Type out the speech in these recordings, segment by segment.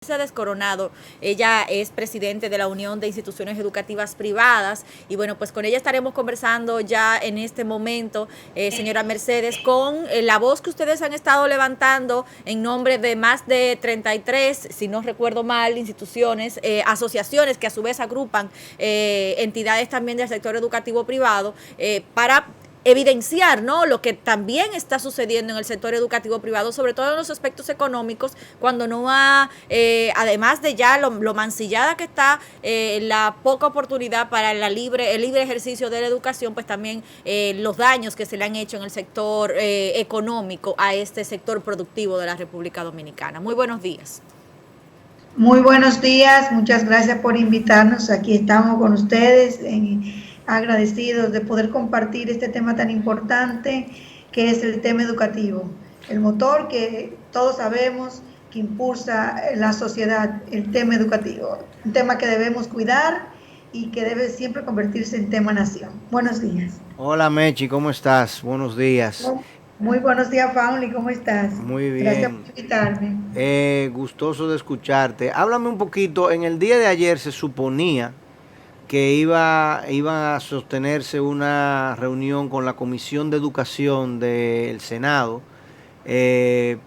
Mercedes Coronado. Ella es presidente de la Unión de Instituciones Educativas Privadas y bueno, pues con ella estaremos conversando ya en este momento, señora Mercedes, con la voz que ustedes han estado levantando en nombre de más de 33, si no recuerdo mal, instituciones, asociaciones que a su vez agrupan entidades también del sector educativo privado para evidenciar, ¿no?, lo que también está sucediendo en el sector educativo privado, sobre todo en los aspectos económicos, cuando no ha, además de ya lo mancillada que está la poca oportunidad para el libre ejercicio de la educación, pues también los daños que se le han hecho en el sector económico a este sector productivo de la República Dominicana. Muy buenos días. Muy buenos días, muchas gracias por invitarnos. Aquí estamos con ustedes, agradecidos de poder compartir este tema tan importante que es el tema educativo, el motor que todos sabemos que impulsa la sociedad, el tema educativo, un tema que debemos cuidar y que debe siempre convertirse en tema nación. Buenos días. Hola Mechi, ¿cómo estás? Buenos días. Muy buenos días, Pauli, ¿cómo estás? Muy Gracias por bien. invitarme. Gustoso de escucharte. Háblame un poquito. En el día de ayer se suponía que iba a sostenerse una reunión con la Comisión de Educación del Senado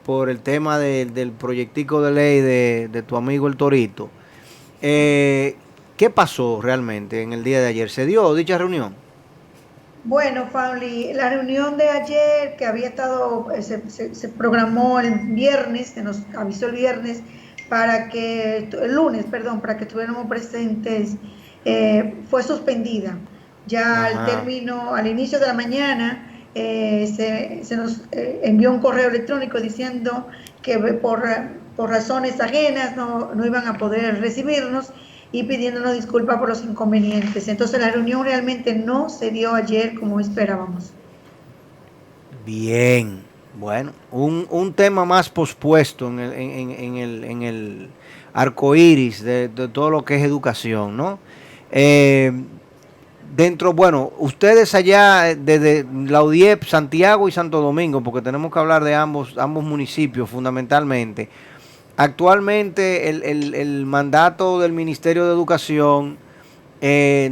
por el tema del proyectico de ley de tu amigo el Torito. ¿Qué pasó realmente en el día de ayer? ¿Se dio dicha reunión? Bueno, Fauli, la reunión de ayer que había estado, se programó el viernes, se nos avisó el viernes el lunes, perdón, para que estuviéramos presentes, fue suspendida. Ya al Ajá. término, al inicio de la mañana, se nos envió un correo electrónico diciendo que por razones ajenas no iban a poder recibirnos y pidiéndonos disculpas por los inconvenientes. Entonces la reunión realmente no se dio ayer como esperábamos. Bien, bueno, un tema más pospuesto en el arco iris de todo lo que es educación, ¿no? Eh, bueno, ustedes allá desde la UDIEP, Santiago y Santo Domingo, porque tenemos que hablar de ambos municipios fundamentalmente. Actualmente el mandato del Ministerio de Educación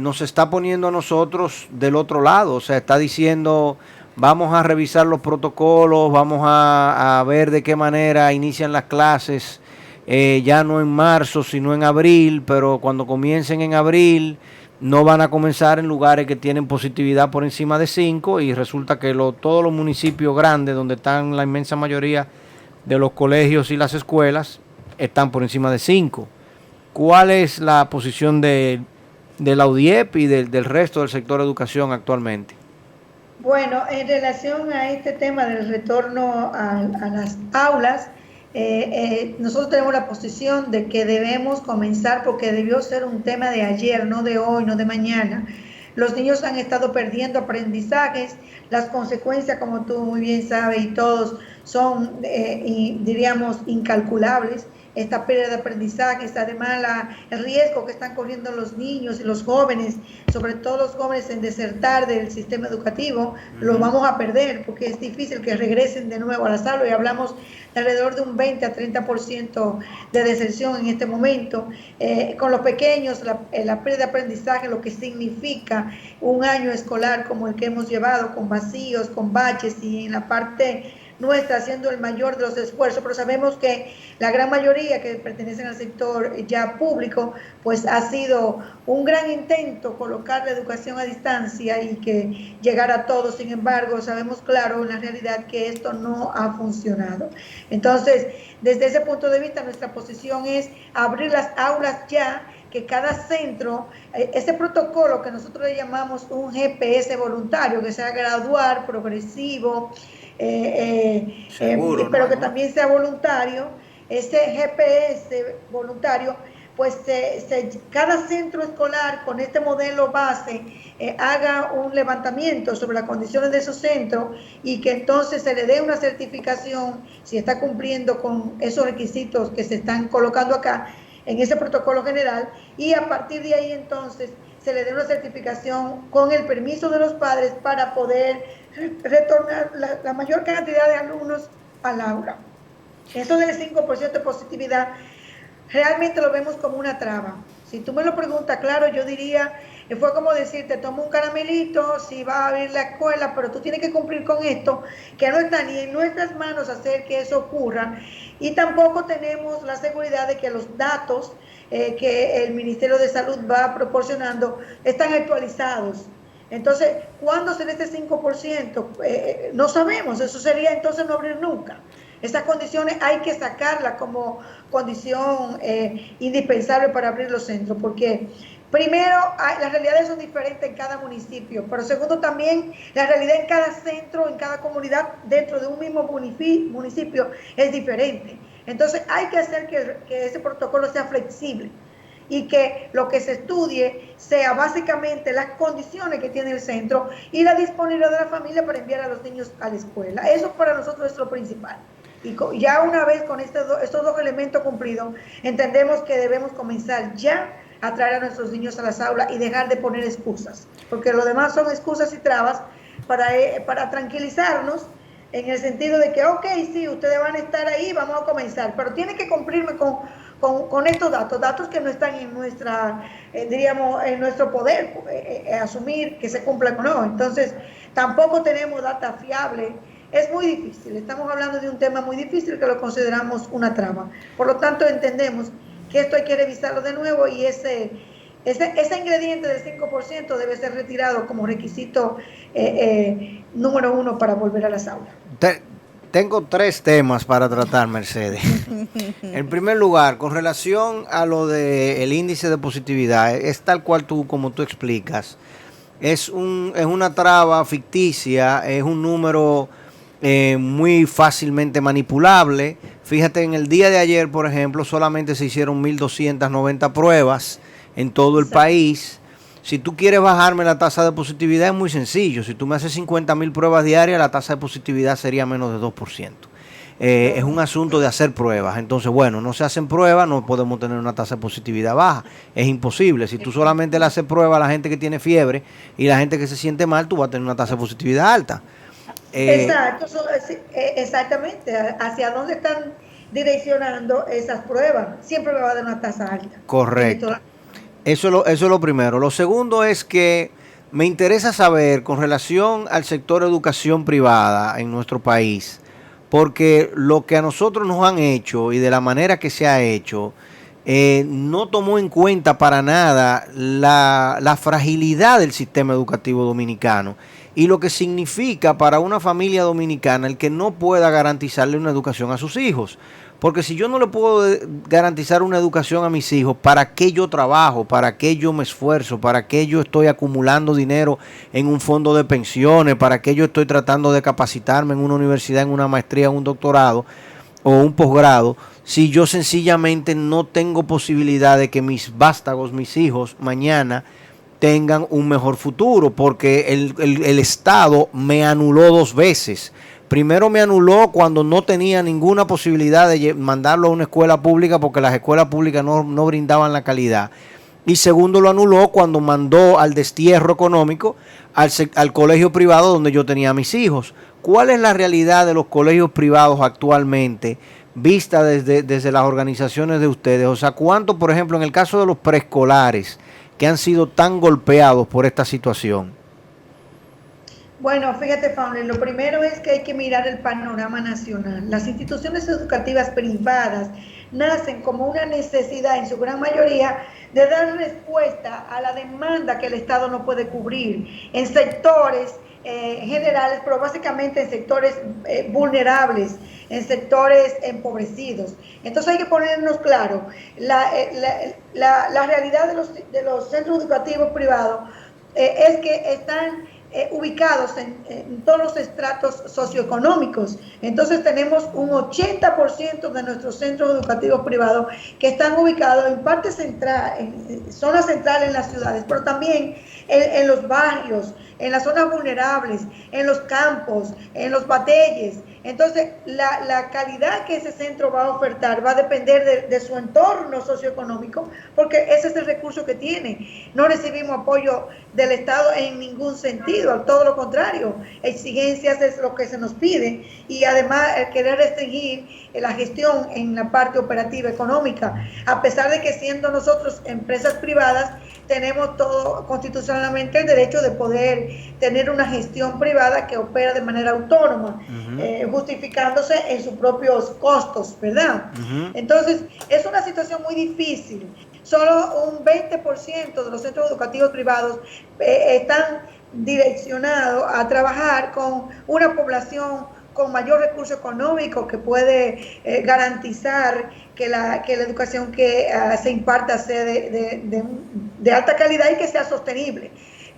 nos está poniendo a nosotros del otro lado, o sea, está diciendo vamos a revisar los protocolos, vamos a ver de qué manera inician las clases, ya no en marzo, sino en abril, pero cuando comiencen en abril no van a comenzar en lugares que tienen positividad por encima de 5 y resulta que todos los municipios grandes donde están la inmensa mayoría de los colegios y las escuelas están por encima de 5. ¿Cuál es la posición de la UDIEP y del resto del sector educación actualmente? Bueno, en relación a este tema del retorno a las aulas, nosotros tenemos la posición de que debemos comenzar porque debió ser un tema de ayer, no de hoy, no de mañana. Los niños han estado perdiendo aprendizajes, las consecuencias, como tú muy bien sabes, y todos son, diríamos, incalculables. Esta pérdida de aprendizajes, además el riesgo que están corriendo los niños y los jóvenes, sobre todo los jóvenes en desertar del sistema educativo, los vamos a perder porque es difícil que regresen de nuevo a la sala y hablamos de alrededor de un 20 a 30% de deserción en este momento. Con los pequeños, la pérdida de aprendizaje, lo que significa un año escolar como el que hemos llevado, con vacíos, con baches y en la parte nuestra haciendo el mayor de los esfuerzos, pero sabemos que la gran mayoría que pertenecen al sector ya público, pues ha sido un gran intento colocar la educación a distancia y que llegara a todos. Sin embargo, sabemos claro en la realidad que esto no ha funcionado. Entonces, desde ese punto de vista, nuestra posición es abrir las aulas ya, que cada centro, ese protocolo que nosotros le llamamos un GPS voluntario, que sea gradual, progresivo, Seguro, pero ¿no? que también sea voluntario, ese GPS voluntario, pues cada centro escolar con este modelo base haga un levantamiento sobre las condiciones de esos centros y que entonces se le dé una certificación si está cumpliendo con esos requisitos que se están colocando acá en ese protocolo general, y a partir de ahí entonces se le dé una certificación con el permiso de los padres para poder retornar la mayor cantidad de alumnos al aula. Eso del 5% de positividad realmente lo vemos como una traba. Si tú me lo preguntas, claro, yo diría, fue como decirte, toma un caramelito, si vas a abrir la escuela, pero tú tienes que cumplir con esto, que no está ni en nuestras manos hacer que eso ocurra, y tampoco tenemos la seguridad de que los datos que el Ministerio de Salud va proporcionando están actualizados. Entonces, ¿cuándo será este 5%? No sabemos, eso sería entonces no abrir nunca. Esas condiciones hay que sacarlas como condición indispensable para abrir los centros, porque primero las realidades son diferentes en cada municipio, pero segundo también la realidad en cada centro, en cada comunidad dentro de un mismo municipio es diferente. Entonces hay que hacer que ese protocolo sea flexible y que lo que se estudie sea básicamente las condiciones que tiene el centro y la disponibilidad de la familia para enviar a los niños a la escuela. Eso para nosotros es lo principal. Y ya una vez con estos dos elementos cumplidos, entendemos que debemos comenzar ya a traer a nuestros niños a las aulas y dejar de poner excusas, porque lo demás son excusas y trabas para tranquilizarnos en el sentido de que, ok, sí, ustedes van a estar ahí, vamos a comenzar, pero tienen que cumplirme con estos datos que no están en en nuestro poder asumir que se cumplan o no. Entonces, tampoco tenemos data fiable. Es muy difícil, estamos hablando de un tema muy difícil que lo consideramos una trama. Por lo tanto, entendemos que esto hay que revisarlo de nuevo y ese ingrediente del 5% debe ser retirado como requisito número 1 para volver a las aulas. Tengo 3 temas para tratar, Mercedes. En primer lugar, con relación a lo del índice de positividad, es tal cual como tú explicas. Es una traba ficticia, es un número muy fácilmente manipulable. Fíjate, en el día de ayer, por ejemplo, solamente se hicieron 1.290 pruebas en todo el país. Si tú quieres bajarme la tasa de positividad es muy sencillo. Si tú me haces 50.000 pruebas diarias, la tasa de positividad sería menos de 2%. Es un asunto de hacer pruebas. Entonces, bueno, no se hacen pruebas, no podemos tener una tasa de positividad baja. Es imposible. Si tú solamente le haces pruebas a la gente que tiene fiebre y la gente que se siente mal, tú vas a tener una tasa de positividad alta. Exacto, exactamente. ¿Hacia dónde están direccionando esas pruebas? Siempre me va a dar una tasa alta. Correcto. Eso es lo primero. Lo segundo es que me interesa saber con relación al sector educación privada en nuestro país, porque lo que a nosotros nos han hecho y de la manera que se ha hecho, no tomó en cuenta para nada la fragilidad del sistema educativo dominicano y lo que significa para una familia dominicana el que no pueda garantizarle una educación a sus hijos. Porque si yo no le puedo garantizar una educación a mis hijos, ¿para qué yo trabajo? ¿Para qué yo me esfuerzo? ¿Para qué yo estoy acumulando dinero en un fondo de pensiones? ¿Para qué yo estoy tratando de capacitarme en una universidad, en una maestría, en un doctorado o un posgrado? Si yo sencillamente no tengo posibilidad de que mis vástagos, mis hijos, mañana tengan un mejor futuro, porque el Estado me anuló 2 veces. Primero me anuló cuando no tenía ninguna posibilidad de mandarlo a una escuela pública porque las escuelas públicas no brindaban la calidad. Y segundo lo anuló cuando mandó al destierro económico al colegio privado donde yo tenía a mis hijos. ¿Cuál es la realidad de los colegios privados actualmente vista desde las organizaciones de ustedes? O sea, ¿cuánto, por ejemplo, en el caso de los preescolares que han sido tan golpeados por esta situación? Bueno, fíjate, Faunel, lo primero es que hay que mirar el panorama nacional. Las instituciones educativas privadas nacen como una necesidad, en su gran mayoría, de dar respuesta a la demanda que el Estado no puede cubrir en sectores generales, pero básicamente en sectores vulnerables, en sectores empobrecidos. Entonces hay que ponernos claro, la realidad de los centros educativos privados es que están ubicados en todos los estratos socioeconómicos. Entonces tenemos un 80% de nuestros centros educativos privados que están ubicados en parte central, en zonas centrales en las ciudades, pero también en los barrios, en las zonas vulnerables, en los campos, en los batalles, Entonces, la calidad que ese centro va a ofertar va a depender de su entorno socioeconómico, porque ese es el recurso que tiene. No recibimos apoyo del Estado en ningún sentido, todo lo contrario, exigencias es lo que se nos pide, y además el querer restringir la gestión en la parte operativa económica, a pesar de que siendo nosotros empresas privadas, tenemos todo constitucionalmente el derecho de poder tener una gestión privada que opera de manera autónoma, justificándose en sus propios costos, ¿verdad? Entonces, es una situación muy difícil. Solo un 20% de los centros educativos privados están direccionados a trabajar con una población con mayor recurso económico que puede garantizar que la educación que se imparta sea de alta calidad y que sea sostenible.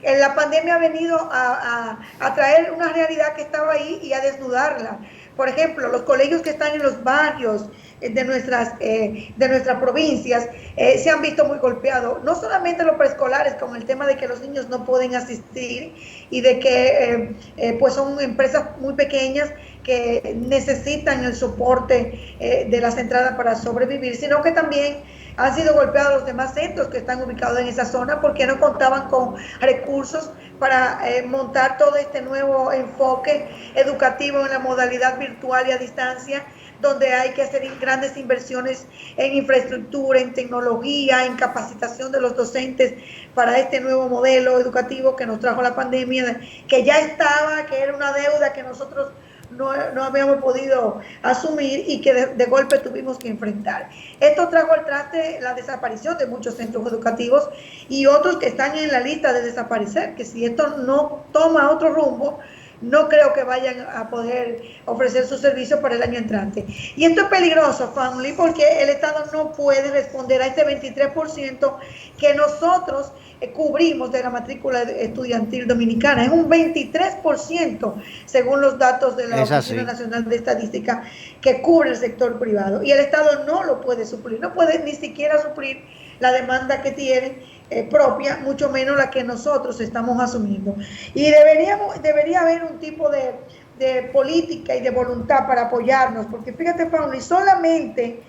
La pandemia ha venido a traer una realidad que estaba ahí y a desnudarla. Por ejemplo, los colegios que están en los barrios de nuestras provincias se han visto muy golpeados, no solamente los preescolares, con el tema de que los niños no pueden asistir y de que pues son empresas muy pequeñas que necesitan el soporte de las entradas para sobrevivir, sino que también han sido golpeados los demás centros que están ubicados en esa zona porque no contaban con recursos para montar todo este nuevo enfoque educativo en la modalidad virtual y a distancia, donde hay que hacer grandes inversiones en infraestructura, en tecnología, en capacitación de los docentes para este nuevo modelo educativo que nos trajo la pandemia, que ya estaba, que era una deuda que nosotros no habíamos podido asumir y que de golpe tuvimos que enfrentar. Esto trajo al traste la desaparición de muchos centros educativos y otros que están en la lista de desaparecer, que si esto no toma otro rumbo, no creo que vayan a poder ofrecer su servicio para el año entrante. Y esto es peligroso, Family, porque el Estado no puede responder a este 23% que nosotros cubrimos de la matrícula estudiantil dominicana. Es un 23%, según los datos de la Oficina Nacional de Estadística, que cubre el sector privado. Y el Estado no lo puede suplir, no puede ni siquiera suplir la demanda que tiene propia, mucho menos la que nosotros estamos asumiendo. Y debería haber un tipo de política y de voluntad para apoyarnos, porque fíjate, Pauli, solamente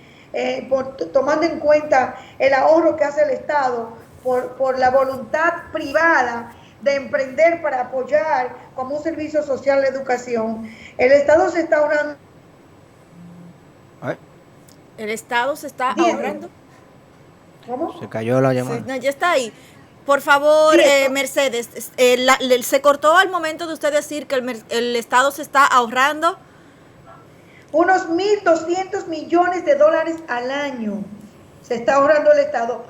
tomando en cuenta el ahorro que hace el Estado por la voluntad privada de emprender para apoyar como un servicio social la educación, el Estado se está ahorrando. El Estado se está ahorrando. ¿Cómo? Se cayó la llamada. No, ya está ahí. Por favor, Mercedes, se cortó al momento de usted decir que el Estado se está ahorrando unos 1.200 millones de dólares al año. Se está ahorrando el Estado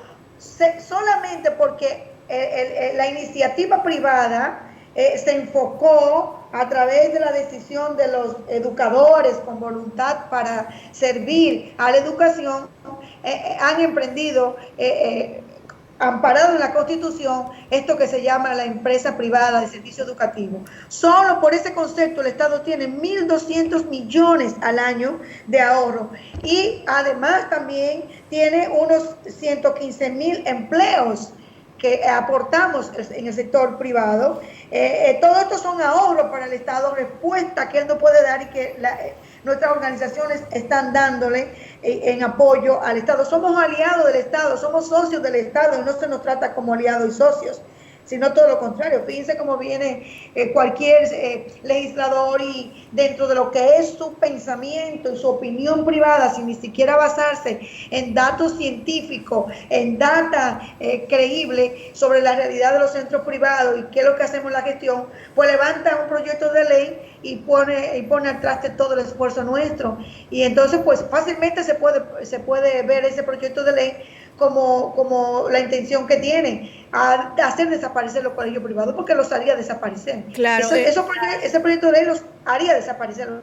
solamente porque la iniciativa privada se enfocó a través de la decisión de los educadores con voluntad para servir a la educación, han emprendido, amparado en la Constitución, esto que se llama la empresa privada de servicio educativo. Solo por ese concepto el Estado tiene 1.200 millones al año de ahorro y además también tiene unos 115,000 empleos que aportamos en el sector privado. Todo esto son ahorros para el Estado, respuesta que él no puede dar y que nuestras organizaciones están dándole en apoyo al Estado. Somos aliados del Estado, somos socios del Estado y no se nos trata como aliados y socios, sino todo lo contrario. Fíjense cómo viene cualquier legislador y dentro de lo que es su pensamiento y su opinión privada, sin ni siquiera basarse en datos científicos, en data creíble sobre la realidad de los centros privados y qué es lo que hacemos en la gestión, pues levanta un proyecto de ley y pone al traste todo el esfuerzo nuestro. Y entonces pues fácilmente se puede ver ese proyecto de ley como la intención que tiene, a hacer desaparecer los colegios privados, porque los haría desaparecer. Claro. Ese proyecto de ley los haría desaparecer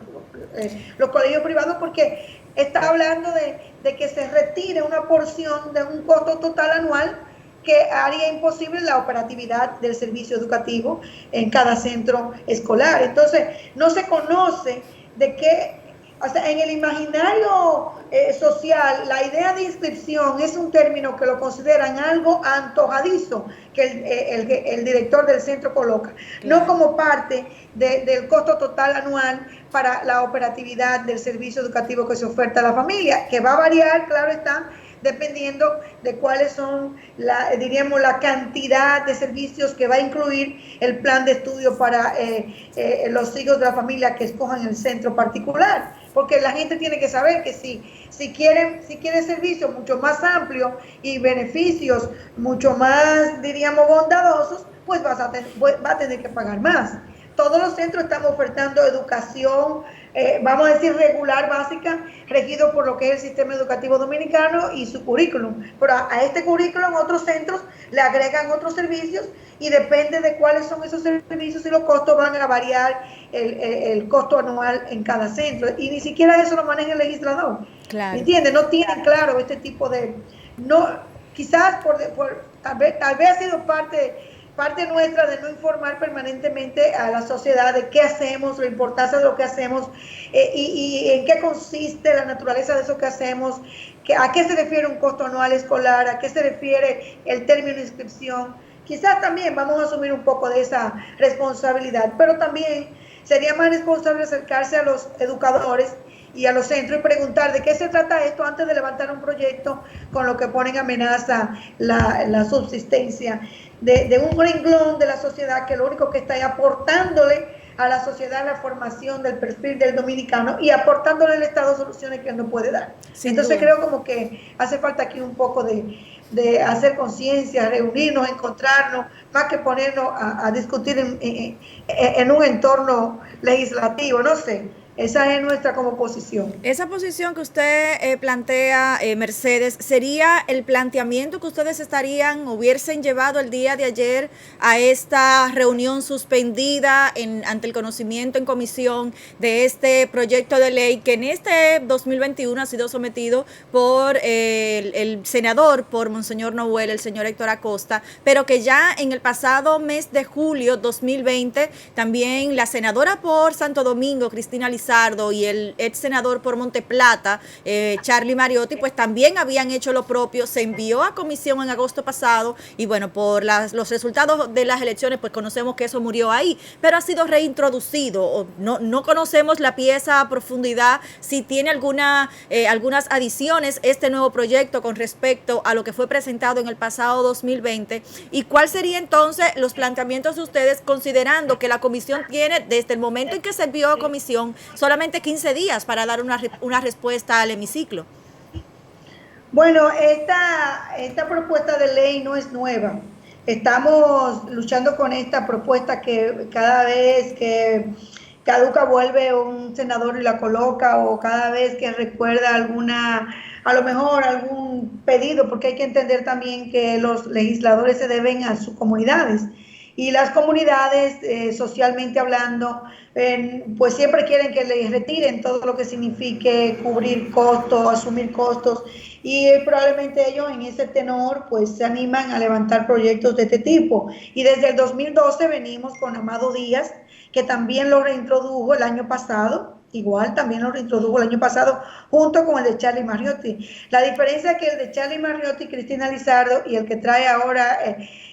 los colegios privados, porque está hablando de que se retire una porción de un costo total anual que haría imposible la operatividad del servicio educativo en cada centro escolar. Entonces, no se conoce de qué O sea, en el imaginario social, la idea de inscripción es un término que lo consideran algo antojadizo que el director del centro coloca, claro, no como parte del costo total anual para la operatividad del servicio educativo que se oferta a la familia, que va a variar, claro está, dependiendo de cuáles son, diríamos, la cantidad de servicios que va a incluir el plan de estudio para los hijos de la familia que escojan el centro particular. Porque la gente tiene que saber que si quiere servicios mucho más amplios y beneficios mucho más, diríamos, bondadosos, pues va a tener que pagar más. Todos los centros están ofertando educación, vamos a decir regular, básica, regido por lo que es el sistema educativo dominicano y su currículum. Pero a este currículum otros centros le agregan otros servicios y depende de cuáles son esos servicios y los costos van a variar el costo anual en cada centro. Y ni siquiera eso lo maneja el legislador. Claro. ¿Entiendes? No tienen claro este tipo de... no, quizás tal vez ha sido parte nuestra de no informar permanentemente a la sociedad de qué hacemos, la importancia de lo que hacemos y en qué consiste la naturaleza de eso que hacemos, a qué se refiere un costo anual escolar, a qué se refiere el término de inscripción. Quizás también vamos a asumir un poco de esa responsabilidad, pero también sería más responsable acercarse a los educadores y a los centros y preguntar de qué se trata esto antes de levantar un proyecto con lo que pone en amenaza la subsistencia de un renglón de la sociedad que lo único que está es aportándole a la sociedad la formación del perfil del dominicano y aportándole al Estado soluciones que él no puede dar. Entonces creo como que hace falta aquí un poco de hacer conciencia, reunirnos, encontrarnos, más que ponernos a discutir en un entorno legislativo, no sé. Esa es nuestra como posición. Esa posición que usted plantea, Mercedes, ¿sería el planteamiento que ustedes hubiesen llevado el día de ayer a esta reunión suspendida ante el conocimiento en comisión de este proyecto de ley que en este 2021 ha sido sometido por el senador, por Monseñor Noel, el señor Héctor Acosta, pero que ya en el pasado mes de julio 2020 también la senadora por Santo Domingo, Cristina Lizardo, y el ex senador por Monteplata, Charlie Mariotti, pues también habían hecho lo propio, se envió a comisión en agosto pasado y bueno, por los resultados de las elecciones, pues conocemos que eso murió ahí, pero ha sido reintroducido, no conocemos la pieza a profundidad, si tiene algunas adiciones este nuevo proyecto con respecto a lo que fue presentado en el pasado 2020, y cuál sería entonces los planteamientos de ustedes considerando que la comisión tiene desde el momento en que se envió a comisión solamente 15 días para dar una respuesta al hemiciclo. Bueno, esta propuesta de ley no es nueva. Estamos luchando con esta propuesta que cada vez que caduca vuelve un senador y la coloca, o cada vez que recuerda a lo mejor algún pedido, porque hay que entender también que los legisladores se deben a sus comunidades. Y las comunidades, socialmente hablando, pues siempre quieren que les retiren todo lo que signifique cubrir costos, asumir costos, y probablemente ellos en ese tenor pues se animan a levantar proyectos de este tipo. Y desde el 2012 venimos con Amado Díaz, que también lo reintrodujo el año pasado, igual también lo reintrodujo el año pasado junto con el de Charlie Mariotti. La diferencia es que el de Charlie Mariotti, Cristina Lizardo, y el que trae ahora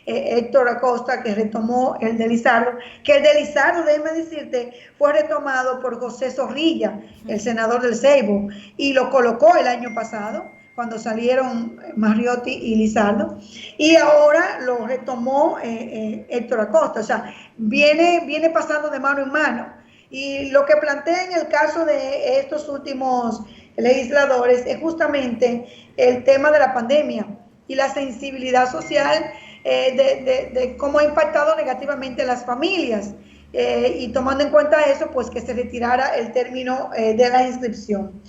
Héctor Acosta, que retomó el de Lizardo, que el de Lizardo, déjame decirte, fue retomado por José Zorrilla, el senador del Ceibo, y lo colocó el año pasado cuando salieron Mariotti y Lizardo, y ahora lo retomó Héctor Acosta. O sea, viene pasando de mano en mano. Y lo que plantea en el caso de estos últimos legisladores es justamente el tema de la pandemia y la sensibilidad social de cómo ha impactado negativamente a las familias. Y tomando en cuenta eso, pues que se retirara el término de la inscripción.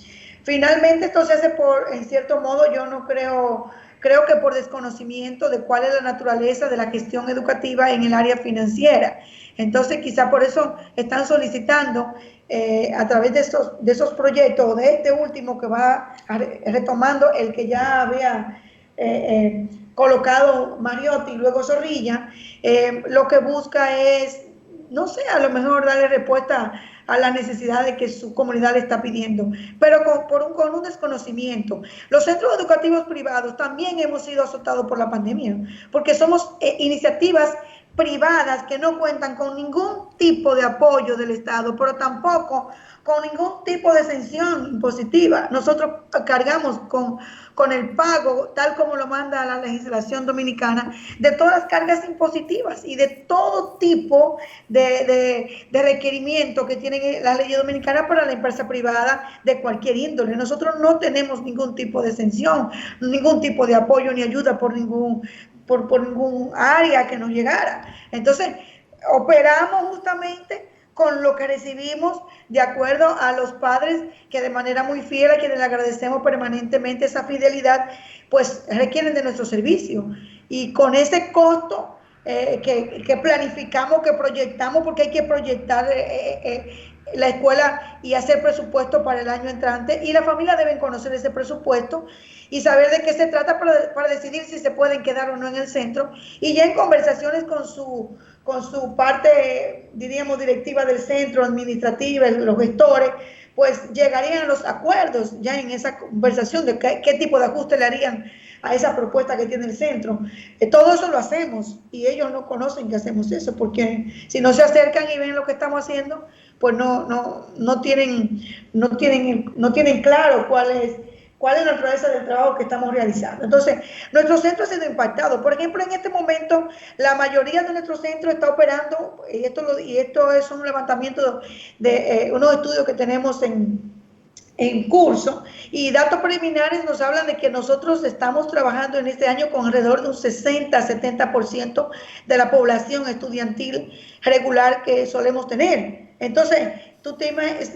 Finalmente esto se hace en cierto modo, yo no creo que por desconocimiento de cuál es la naturaleza de la gestión educativa en el área financiera. Entonces quizá por eso están solicitando a través de esos proyectos, o de este último que va retomando el que ya había colocado Mariotti y luego Zorrilla, lo que busca es, no sé, a lo mejor darle respuesta a las necesidades que su comunidad le está pidiendo, pero con un desconocimiento. Los centros educativos privados también hemos sido azotados por la pandemia, porque somos iniciativas privadas que no cuentan con ningún tipo de apoyo del Estado, pero tampoco con ningún tipo de sanción impositiva. Nosotros cargamos con el pago, tal como lo manda la legislación dominicana, de todas las cargas impositivas y de todo tipo de requerimientos que tienen las leyes dominicanas para la empresa privada de cualquier índole. Nosotros no tenemos ningún tipo de sanción, ningún tipo de apoyo ni ayuda por ningún área que nos llegara. Entonces, operamos justamente con lo que recibimos de acuerdo a los padres que de manera muy fiel, a quienes le agradecemos permanentemente esa fidelidad, pues requieren de nuestro servicio. Y con ese costo que planificamos, que proyectamos, porque hay que proyectar la escuela y hacer presupuesto para el año entrante, y la familia deben conocer ese presupuesto y saber de qué se trata para decidir si se pueden quedar o no en el centro, y ya en conversaciones con su parte, diríamos, directiva del centro, administrativa, los gestores, pues llegarían a los acuerdos ya en esa conversación de qué tipo de ajuste le harían a esa propuesta que tiene el centro. Todo eso lo hacemos y ellos no conocen que hacemos eso, porque si no se acercan y ven lo que estamos haciendo, pues no tienen claro cuál es la naturaleza del trabajo que estamos realizando. Entonces, nuestro centro ha sido impactado. Por ejemplo, en este momento, la mayoría de nuestro centro está operando, y esto es un levantamiento de unos estudios que tenemos en curso, y datos preliminares nos hablan de que nosotros estamos trabajando en este año con alrededor de un 60-70% de la población estudiantil regular que solemos tener. Entonces,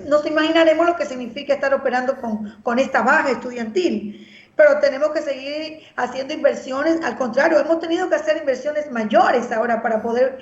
nos imaginaremos lo que significa estar operando con esta baja estudiantil, pero tenemos que seguir haciendo inversiones. Al contrario, hemos tenido que hacer inversiones mayores ahora para poder,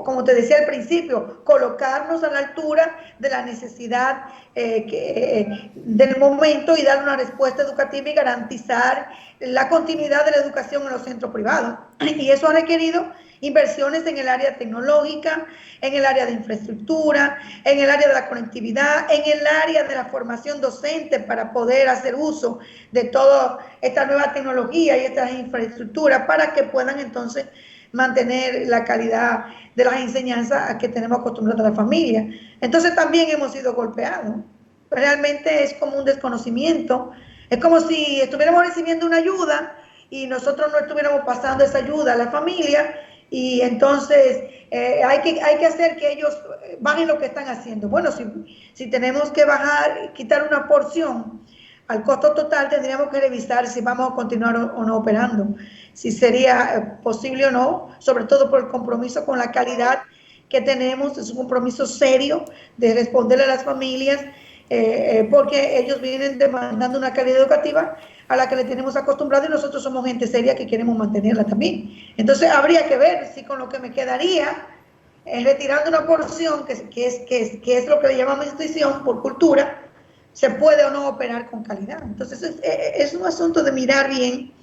como te decía al principio, colocarnos a la altura de la necesidad del momento y dar una respuesta educativa y garantizar la continuidad de la educación en los centros privados. Y eso ha requerido inversiones en el área tecnológica, en el área de infraestructura, en el área de la conectividad, en el área de la formación docente para poder hacer uso de toda esta nueva tecnología y estas infraestructuras para que puedan entonces mantener la calidad de las enseñanzas a que tenemos acostumbradas a la familia. Entonces también hemos sido golpeados. Realmente es como un desconocimiento. Es como si estuviéramos recibiendo una ayuda y nosotros no estuviéramos pasando esa ayuda a la familia, y entonces hay que hacer que ellos bajen lo que están haciendo. Bueno, si tenemos que quitar una porción al costo total, tendríamos que revisar si vamos a continuar o no operando, si sería posible o no, sobre todo por el compromiso con la calidad que tenemos. Es un compromiso serio de responderle a las familias, porque ellos vienen demandando una calidad educativa a la que le tenemos acostumbrado, y nosotros somos gente seria que queremos mantenerla también. Entonces habría que ver si con lo que me quedaría, retirando una porción que es lo que le llamamos institución por cultura, se puede o no operar con calidad. Entonces es un asunto de mirar bien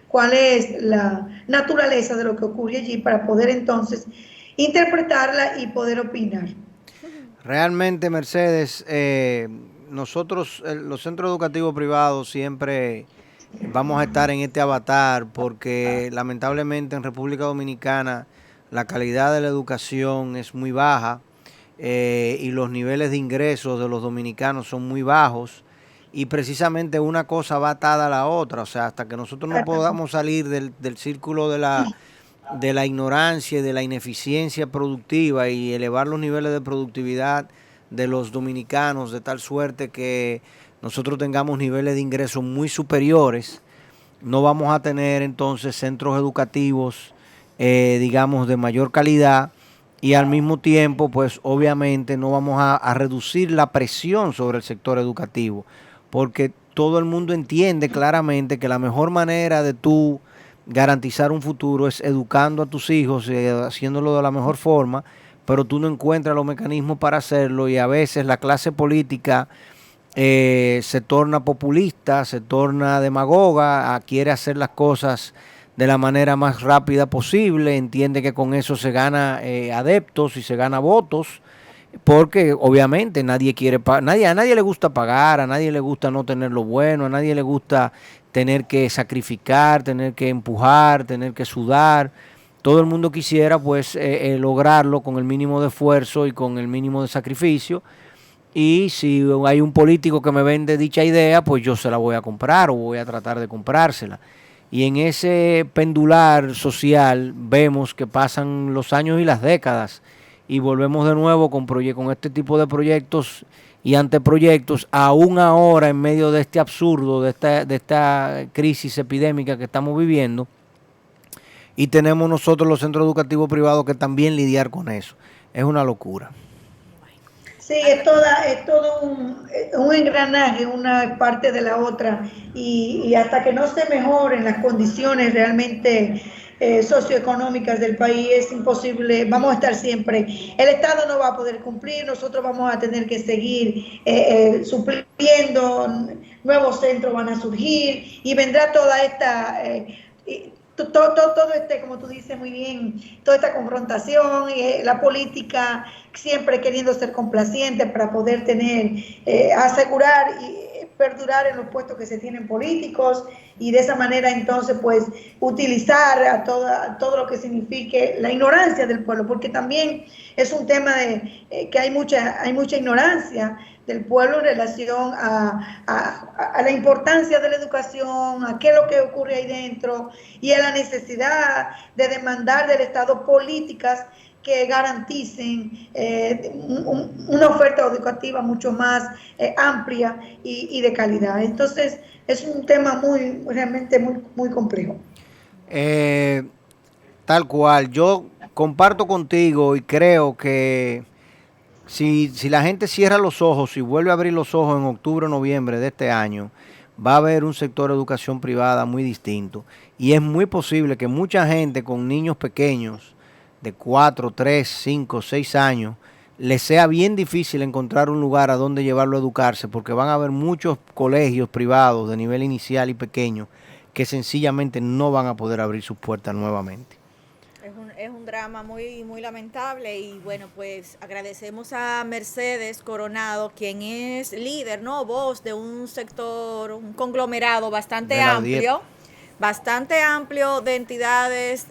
cuál es la naturaleza de lo que ocurre allí para poder entonces interpretarla y poder opinar. Realmente, Mercedes, nosotros, los centros educativos privados, siempre vamos a estar en este avatar, porque lamentablemente en República Dominicana la calidad de la educación es muy baja, y los niveles de ingresos de los dominicanos son muy bajos, y precisamente una cosa va atada a la otra. O sea, hasta que nosotros no podamos salir del círculo de la ignorancia y de la ineficiencia productiva y elevar los niveles de productividad de los dominicanos de tal suerte que nosotros tengamos niveles de ingresos muy superiores, no vamos a tener entonces centros educativos, digamos, de mayor calidad, y al mismo tiempo, pues obviamente no vamos a reducir la presión sobre el sector educativo, porque todo el mundo entiende claramente que la mejor manera de tú garantizar un futuro es educando a tus hijos, haciéndolo de la mejor forma, pero tú no encuentras los mecanismos para hacerlo, y a veces la clase política se torna populista, se torna demagoga, quiere hacer las cosas de la manera más rápida posible, entiende que con eso se gana adeptos y se gana votos, porque obviamente nadie quiere a nadie le gusta pagar, a nadie le gusta no tener lo bueno, a nadie le gusta tener que sacrificar, tener que empujar, tener que sudar. Todo el mundo quisiera pues lograrlo con el mínimo de esfuerzo y con el mínimo de sacrificio. Y si hay un político que me vende dicha idea, pues yo se la voy a comprar o voy a tratar de comprársela. Y en ese pendular social vemos que pasan los años y las décadas y volvemos de nuevo con este tipo de proyectos y anteproyectos, aún ahora en medio de este absurdo, de esta crisis epidémica que estamos viviendo, y tenemos nosotros los centros educativos privados que también lidiar con eso. Es una locura. Sí, es todo un engranaje, una es parte de la otra, y hasta que no se mejoren las condiciones realmente socioeconómicas del país es imposible, vamos a estar siempre, el Estado no va a poder cumplir, nosotros vamos a tener que seguir supliendo, nuevos centros van a surgir y vendrá toda esta... todo este, como tú dices muy bien, toda esta confrontación, la política siempre queriendo ser complaciente para poder tener, asegurar y perdurar en los puestos que se tienen políticos y de esa manera entonces pues utilizar a todo lo que signifique la ignorancia del pueblo, porque también es un tema de que hay mucha ignorancia del pueblo en relación a la importancia de la educación, a qué es lo que ocurre ahí dentro y a la necesidad de demandar del Estado políticas que garanticen una oferta educativa mucho más amplia y de calidad. Entonces, es un tema realmente muy complejo. Tal cual, yo comparto contigo y creo que si la gente cierra los ojos y vuelve a abrir los ojos en octubre o noviembre de este año, va a haber un sector de educación privada muy distinto. Y es muy posible que mucha gente con niños pequeños de 4, 3, 5, 6 años, les sea bien difícil encontrar un lugar a donde llevarlo a educarse, porque van a haber muchos colegios privados de nivel inicial y pequeño que sencillamente no van a poder abrir sus puertas nuevamente. Es un drama muy lamentable y bueno, pues agradecemos a Mercedes Coronado, quien es líder, ¿no? Voz de un sector, un conglomerado bastante amplio de entidades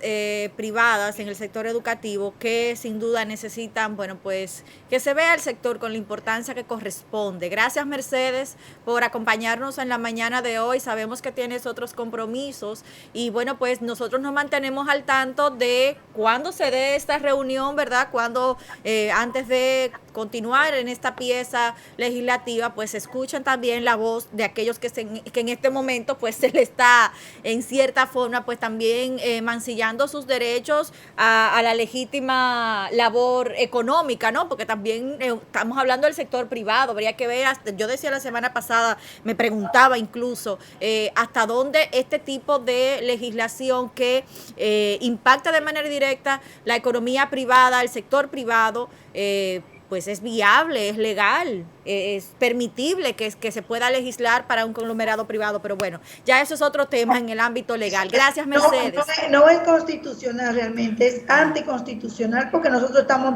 privadas en el sector educativo que sin duda necesitan, bueno, pues que se vea el sector con la importancia que corresponde. Gracias, Mercedes, por acompañarnos en la mañana de hoy. Sabemos que tienes otros compromisos y bueno, pues nosotros nos mantenemos al tanto de cuándo se dé esta reunión, ¿verdad? Cuando antes de continuar en esta pieza legislativa, pues escuchen también la voz de aquellos que en este momento pues se le está en cierta forma pues también mancillando sus derechos a la legítima labor económica, ¿no? Porque también estamos hablando del sector privado, habría que ver, yo decía la semana pasada, me preguntaba incluso hasta dónde este tipo de legislación que impacta de manera directa la economía privada, el sector privado, pues es viable, es legal, es permitible que se pueda legislar para un conglomerado privado, pero bueno, ya eso es otro tema en el ámbito legal. Gracias, Mercedes. No es constitucional realmente, es anticonstitucional porque nosotros estamos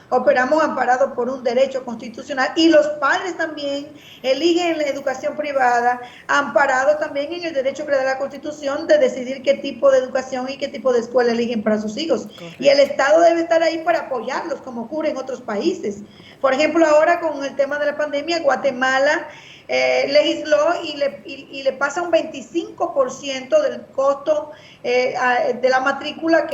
operamos amparados por un derecho constitucional y los padres también eligen la educación privada amparados también en el derecho que le da la Constitución de decidir qué tipo de educación y qué tipo de escuela eligen para sus hijos. Correcto. Y el Estado debe estar ahí para apoyarlos como ocurre en otros países. Por ejemplo, ahora con el tema de la pandemia, Guatemala legisló y le pasa un 25% del costo de la matrícula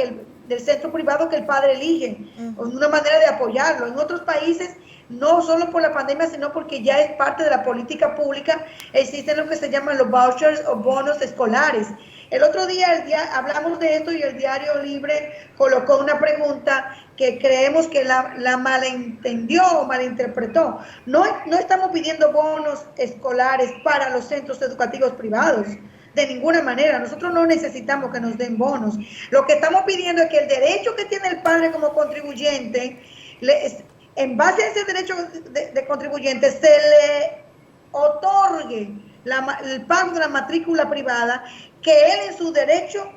del centro privado que el padre elige, una manera de apoyarlo. En otros países, no solo por la pandemia, sino porque ya es parte de la política pública, existen lo que se llaman los vouchers o bonos escolares. El otro día hablamos de esto y el Diario Libre colocó una pregunta que creemos que la malentendió o malinterpretó. No estamos pidiendo bonos escolares para los centros educativos privados. De ninguna manera, nosotros no necesitamos que nos den bonos. Lo que estamos pidiendo es que el derecho que tiene el padre como contribuyente, en base a ese derecho de contribuyente, se le otorgue el pago de la matrícula privada, que él en su derecho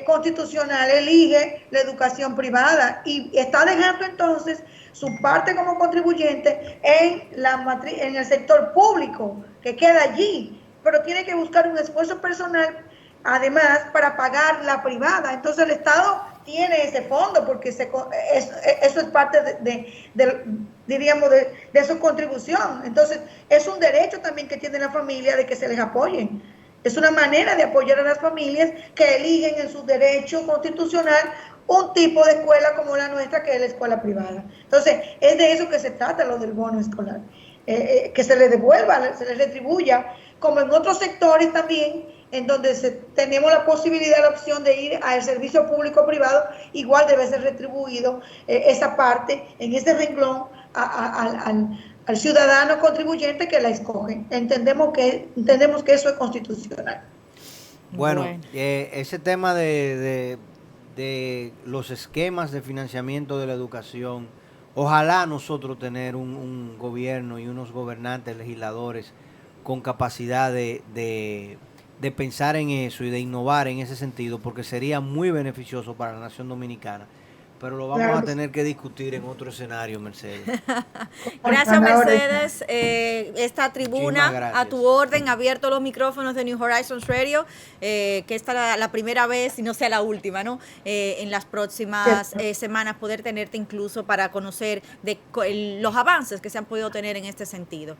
constitucional elige la educación privada y está dejando entonces su parte como contribuyente en el sector público, que queda allí, pero tiene que buscar un esfuerzo personal además para pagar la privada. Entonces el Estado tiene ese fondo porque eso es parte diríamos, de su contribución. Entonces es un derecho también que tiene la familia de que se les apoyen. Es una manera de apoyar a las familias que eligen en su derecho constitucional un tipo de escuela como la nuestra, que es la escuela privada. Entonces, es de eso que se trata, lo del bono escolar. Que se le devuelva, se le retribuya, como en otros sectores también, en donde tenemos la posibilidad, la opción de ir al servicio público privado, igual debe ser retribuido esa parte, en ese renglón, al ciudadano contribuyente que la escoge. Entendemos que eso es constitucional. Bueno, ese tema de los esquemas de financiamiento de la educación, ojalá nosotros tener un gobierno y unos gobernantes, legisladores con capacidad de pensar en eso y de innovar en ese sentido, porque sería muy beneficioso para la nación dominicana. Pero lo vamos a tener que discutir en otro escenario, Mercedes. Gracias, Mercedes. Esta tribuna a tu orden, abierto los micrófonos de New Horizons Radio, que esta es la primera vez y no sea la última, ¿no? En las próximas semanas poder tenerte incluso para conocer los avances que se han podido tener en este sentido.